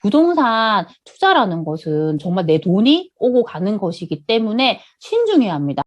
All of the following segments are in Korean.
부동산 투자라는 것은 정말 내 돈이 오고 가는 것이기 때문에 신중해야 합니다.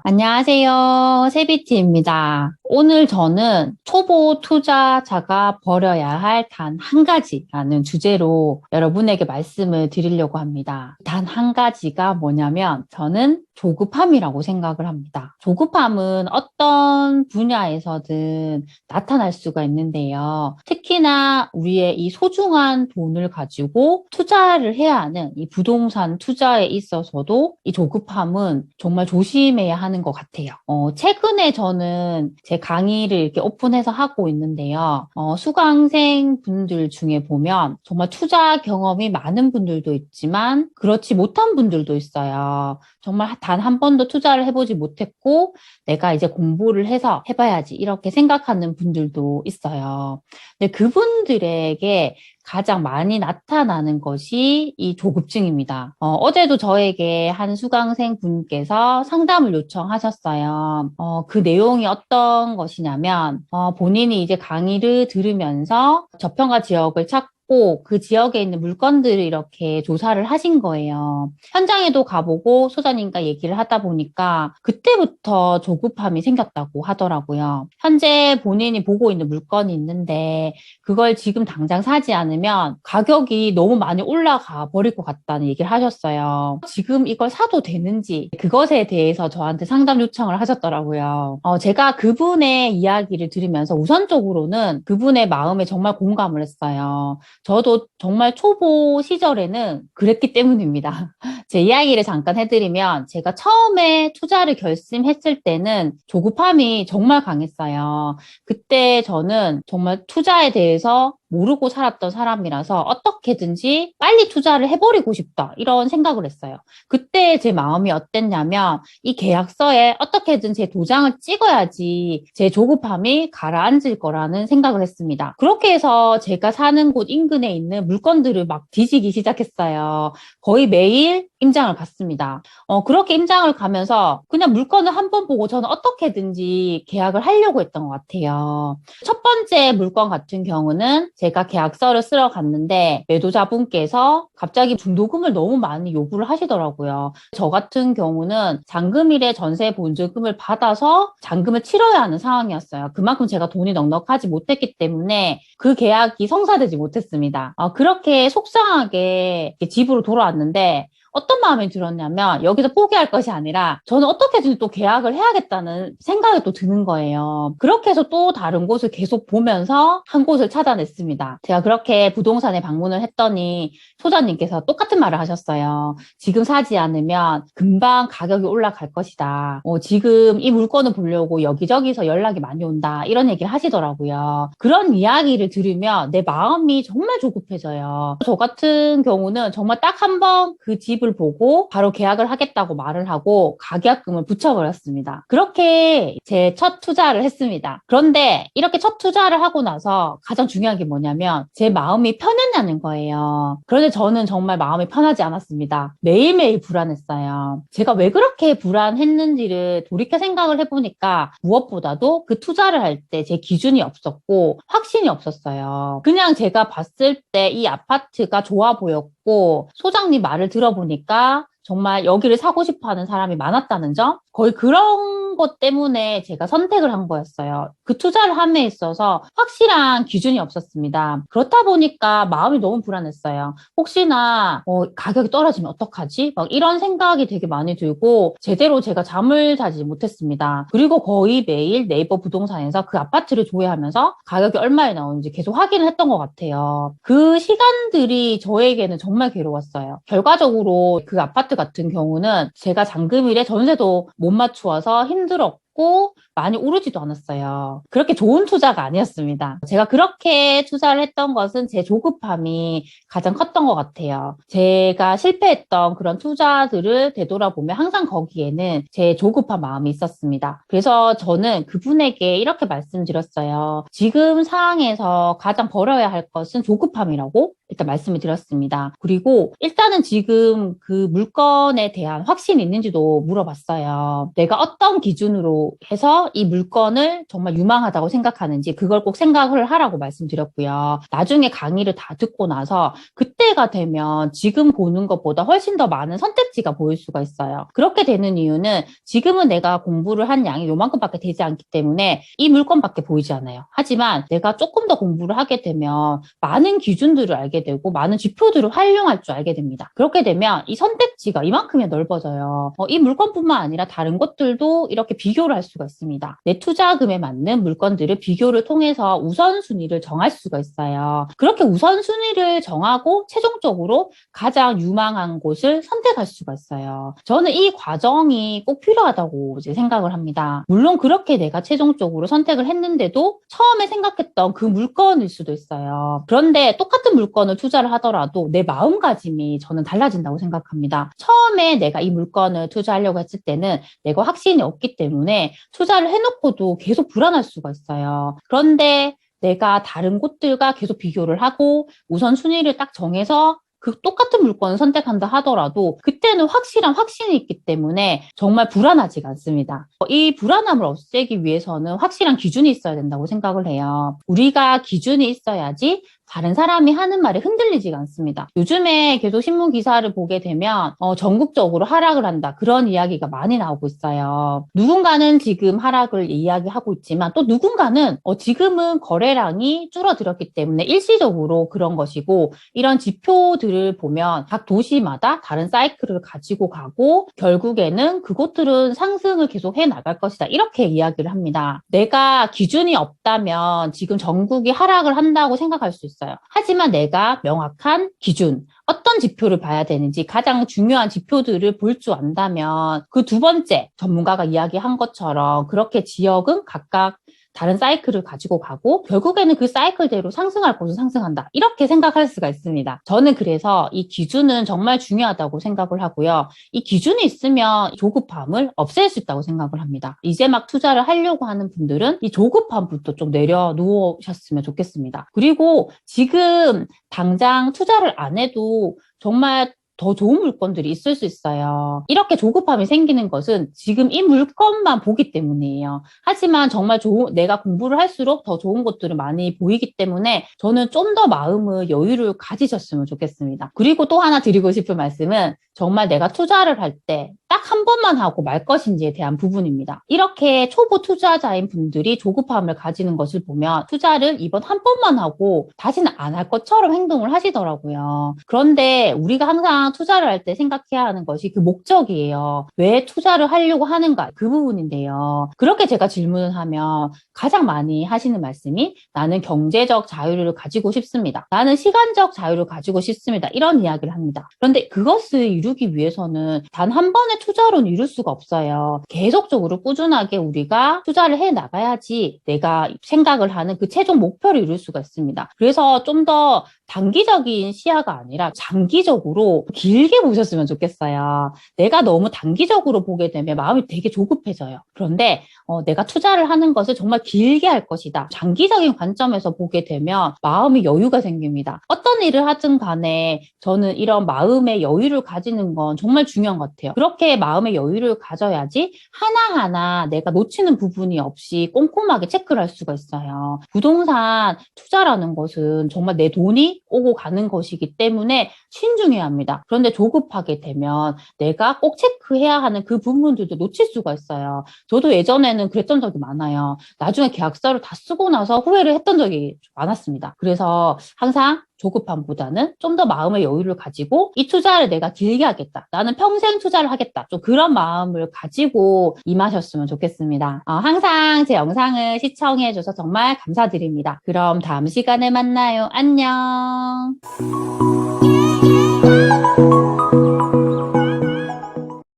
안녕하세요. 세비티입니다. 오늘 저는 초보 투자자가 버려야 할 단 한 가지라는 주제로 여러분에게 말씀을 드리려고 합니다. 단 한 가지가 뭐냐면 저는 조급함이라고 생각을 합니다. 조급함은 어떤 분야에서든 나타날 수가 있는데요. 특히나 우리의 이 소중한 돈을 가지고 투자를 해야 하는 이 부동산 투자에 있어서도 이 조급함은 정말 조심해야 하는 것 같아요. 최근에 저는 제 강의를 이렇게 오픈해서 하고 있는데요. 수강생 분들 중에 보면 정말 투자 경험이 많은 분들도 있지만 그렇지 못한 분들도 있어요. 정말 단 한 번도 투자를 해보지 못했고 내가 이제 공부를 해서 해봐야지 이렇게 생각하는 분들도 있어요. 근데 그분들에게 가장 많이 나타나는 것이 이 조급증입니다. 어제도 저에게 한 수강생 분께서 상담을 요청하셨어요. 그 내용이 어떤 것이냐면, 본인이 이제 강의를 들으면서 저평가 지역을 찾고 그 지역에 있는 물건들을 이렇게 조사를 하신 거예요. 현장에도 가보고 소장님과 얘기를 하다 보니까 그때부터 조급함이 생겼다고 하더라고요. 현재 본인이 보고 있는 물건이 있는데 그걸 지금 당장 사지 않으면 가격이 너무 많이 올라가 버릴 것 같다는 얘기를 하셨어요. 지금 이걸 사도 되는지 그것에 대해서 저한테 상담 요청을 하셨더라고요. 제가 그분의 이야기를 들으면서 우선적으로는 그분의 마음에 정말 공감을 했어요. 저도 정말 초보 시절에는 그랬기 때문입니다. 제 이야기를 잠깐 해드리면 제가 처음에 투자를 결심했을 때는 조급함이 정말 강했어요. 그때 저는 정말 투자에 대해서 모르고 살았던 사람이라서 어떻게든지 빨리 투자를 해버리고 싶다 이런 생각을 했어요. 그때 제 마음이 어땠냐면 이 계약서에 어떻게든 제 도장을 찍어야지 제 조급함이 가라앉을 거라는 생각을 했습니다. 그렇게 해서 제가 사는 곳 인근에 있는 물건들을 막 뒤지기 시작했어요. 거의 매일 임장을 갔습니다. 그렇게 임장을 가면서 그냥 물건을 한 번 보고 저는 어떻게든지 계약을 하려고 했던 것 같아요. 첫 번째 물건 같은 경우는 제가 계약서를 쓰러 갔는데 매도자분께서 갑자기 중도금을 너무 많이 요구를 하시더라고요. 저 같은 경우는 잔금일에 전세 보증금을 받아서 잔금을 치러야 하는 상황이었어요. 그만큼 제가 돈이 넉넉하지 못했기 때문에 그 계약이 성사되지 못했습니다. 그렇게 속상하게 집으로 돌아왔는데 어떤 마음이 들었냐면 여기서 포기할 것이 아니라 저는 어떻게든 또 계약을 해야겠다는 생각이 또 드는 거예요. 그렇게 해서 또 다른 곳을 계속 보면서 한 곳을 찾아냈습니다. 제가 그렇게 부동산에 방문을 했더니 소장님께서 똑같은 말을 하셨어요. 지금 사지 않으면 금방 가격이 올라갈 것이다. 지금 이 물건을 보려고 여기저기서 연락이 많이 온다. 이런 얘기를 하시더라고요. 그런 이야기를 들으면 내 마음이 정말 조급해져요. 저 같은 경우는 정말 딱 한 번 그 집을 보고 바로 계약을 하겠다고 말을 하고 가계약금을 붙여버렸습니다. 그렇게 제 첫 투자를 했습니다. 그런데 이렇게 첫 투자를 하고 나서 가장 중요한 게 뭐냐면 제 마음이 편했냐는 거예요. 그런데 저는 정말 마음이 편하지 않았습니다. 매일매일 불안했어요. 제가 왜 그렇게 불안했는지를 돌이켜 생각을 해보니까 무엇보다도 그 투자를 할 때 제 기준이 없었고 확신이 없었어요. 그냥 제가 봤을 때 이 아파트가 좋아 보였고 소장님 말을 들어보니까 정말 여기를 사고 싶어 하는 사람이 많았다는 점? 거의 그런 것 때문에 제가 선택을 한 거였어요. 그 투자를 함에 있어서 확실한 기준이 없었습니다. 그렇다 보니까 마음이 너무 불안했어요. 혹시나 가격이 떨어지면 어떡하지? 막 이런 생각이 되게 많이 들고 제대로 제가 잠을 자지 못했습니다. 그리고 거의 매일 네이버 부동산에서 그 아파트를 조회하면서 가격이 얼마에 나오는지 계속 확인을 했던 것 같아요. 그 시간들이 저에게는 정말 괴로웠어요. 결과적으로 그 아파트 같은 경우는 제가 잔금일에 전세도 못 맞추어서 힘들었고 많이 오르지도 않았어요. 그렇게 좋은 투자가 아니었습니다. 제가 그렇게 투자를 했던 것은 제 조급함이 가장 컸던 것 같아요. 제가 실패했던 그런 투자들을 되돌아보면 항상 거기에는 제 조급한 마음이 있었습니다. 그래서 저는 그분에게 이렇게 말씀드렸어요. 지금 상황에서 가장 버려야 할 것은 조급함이라고? 일단 말씀을 드렸습니다. 그리고 일단은 지금 그 물건에 대한 확신이 있는지도 물어봤어요. 내가 어떤 기준으로 해서 이 물건을 정말 유망하다고 생각하는지 그걸 꼭 생각을 하라고 말씀드렸고요. 나중에 강의를 다 듣고 나서 그때가 되면 지금 보는 것보다 훨씬 더 많은 선택지가 보일 수가 있어요. 그렇게 되는 이유는 지금은 내가 공부를 한 양이 요만큼밖에 되지 않기 때문에 이 물건밖에 보이지 않아요. 하지만 내가 조금 더 공부를 하게 되면 많은 기준들을 알게 되고 많은 지표들을 활용할 줄 알게 됩니다. 그렇게 되면 이 선택지가 이만큼이 넓어져요. 이 물건뿐만 아니라 다른 것들도 이렇게 비교를 할 수가 있습니다. 내 투자금에 맞는 물건들을 비교를 통해서 우선순위를 정할 수가 있어요. 그렇게 우선순위를 정하고 최종적으로 가장 유망한 곳을 선택할 수가 있어요. 저는 이 과정이 꼭 필요하다고 이제 생각을 합니다. 물론 그렇게 내가 최종적으로 선택을 했는데도 처음에 생각했던 그 물건일 수도 있어요. 그런데 똑같은 물건을 투자를 하더라도 내 마음가짐이 저는 달라진다고 생각합니다. 처음에 내가 이 물건을 투자하려고 했을 때는 내가 확신이 없기 때문에 투자를 해놓고도 계속 불안할 수가 있어요. 그런데 내가 다른 곳들과 계속 비교를 하고 우선순위를 딱 정해서 그 똑같은 물건을 선택한다 하더라도 그때는 확실한 확신이 있기 때문에 정말 불안하지가 않습니다. 이 불안함을 없애기 위해서는 확실한 기준이 있어야 된다고 생각을 해요. 우리가 기준이 있어야지 다른 사람이 하는 말에 흔들리지가 않습니다. 요즘에 계속 신문 기사를 보게 되면 전국적으로 하락을 한다 그런 이야기가 많이 나오고 있어요. 누군가는 지금 하락을 이야기하고 있지만 또 누군가는 지금은 거래량이 줄어들었기 때문에 일시적으로 그런 것이고 이런 지표들을 보면 각 도시마다 다른 사이클을 가지고 가고 결국에는 그곳들은 상승을 계속 해 나갈 것이다 이렇게 이야기를 합니다. 내가 기준이 없다면 지금 전국이 하락을 한다고 생각할 수 있어요. 하지만 내가 명확한 기준, 어떤 지표를 봐야 되는지 가장 중요한 지표들을 볼 줄 안다면 그 두 번째 전문가가 이야기한 것처럼 그렇게 지역은 각각 다른 사이클을 가지고 가고 결국에는 그 사이클대로 상승할 곳은 상승한다. 이렇게 생각할 수가 있습니다. 저는 그래서 이 기준은 정말 중요하다고 생각을 하고요. 이 기준이 있으면 조급함을 없앨 수 있다고 생각을 합니다. 이제 막 투자를 하려고 하는 분들은 이 조급함부터 좀 내려놓으셨으면 좋겠습니다. 그리고 지금 당장 투자를 안 해도 정말 더 좋은 물건들이 있을 수 있어요. 이렇게 조급함이 생기는 것은 지금 이 물건만 보기 때문이에요. 하지만 정말 내가 공부를 할수록 더 좋은 것들은 많이 보이기 때문에 저는 좀 더 마음의 여유를 가지셨으면 좋겠습니다. 그리고 또 하나 드리고 싶은 말씀은 정말 내가 투자를 할 때 딱 한 번만 하고 말 것인지에 대한 부분입니다. 이렇게 초보 투자자인 분들이 조급함을 가지는 것을 보면 투자를 이번 한 번만 하고 다시는 안 할 것처럼 행동을 하시더라고요. 그런데 우리가 항상 투자를 할 때 생각해야 하는 것이 그 목적이에요. 왜 투자를 하려고 하는가 그 부분인데요. 그렇게 제가 질문을 하면 가장 많이 하시는 말씀이 나는 경제적 자유를 가지고 싶습니다. 나는 시간적 자유를 가지고 싶습니다. 이런 이야기를 합니다. 그런데 그것을 이루기 위해서는 단 한 번의 투자로는 이룰 수가 없어요. 계속적으로 꾸준하게 우리가 투자를 해 나가야지 내가 생각을 하는 그 최종 목표를 이룰 수가 있습니다. 그래서 좀 더 단기적인 시야가 아니라 장기적으로 길게 보셨으면 좋겠어요. 내가 너무 단기적으로 보게 되면 마음이 되게 조급해져요. 그런데 내가 투자를 하는 것을 정말 길게 할 것이다. 장기적인 관점에서 보게 되면 마음이 여유가 생깁니다. 어떤 일을 하든 간에 저는 이런 마음의 여유를 가지는 건 정말 중요한 것 같아요. 그렇게 마음의 여유를 가져야지 하나하나 내가 놓치는 부분이 없이 꼼꼼하게 체크를 할 수가 있어요. 부동산 투자라는 것은 정말 내 돈이 오고 가는 것이기 때문에 신중해야 합니다. 그런데 조급하게 되면 내가 꼭 체크해야 하는 그 부분들도 놓칠 수가 있어요. 저도 예전에는 그랬던 적이 많아요. 나중에 계약서를 다 쓰고 나서 후회를 했던 적이 많았습니다. 그래서 항상 조급함보다는 좀 더 마음의 여유를 가지고 이 투자를 내가 길게 하겠다. 나는 평생 투자를 하겠다. 좀 그런 마음을 가지고 임하셨으면 좋겠습니다. 항상 제 영상을 시청해 줘서 정말 감사드립니다. 그럼 다음 시간에 만나요. 안녕.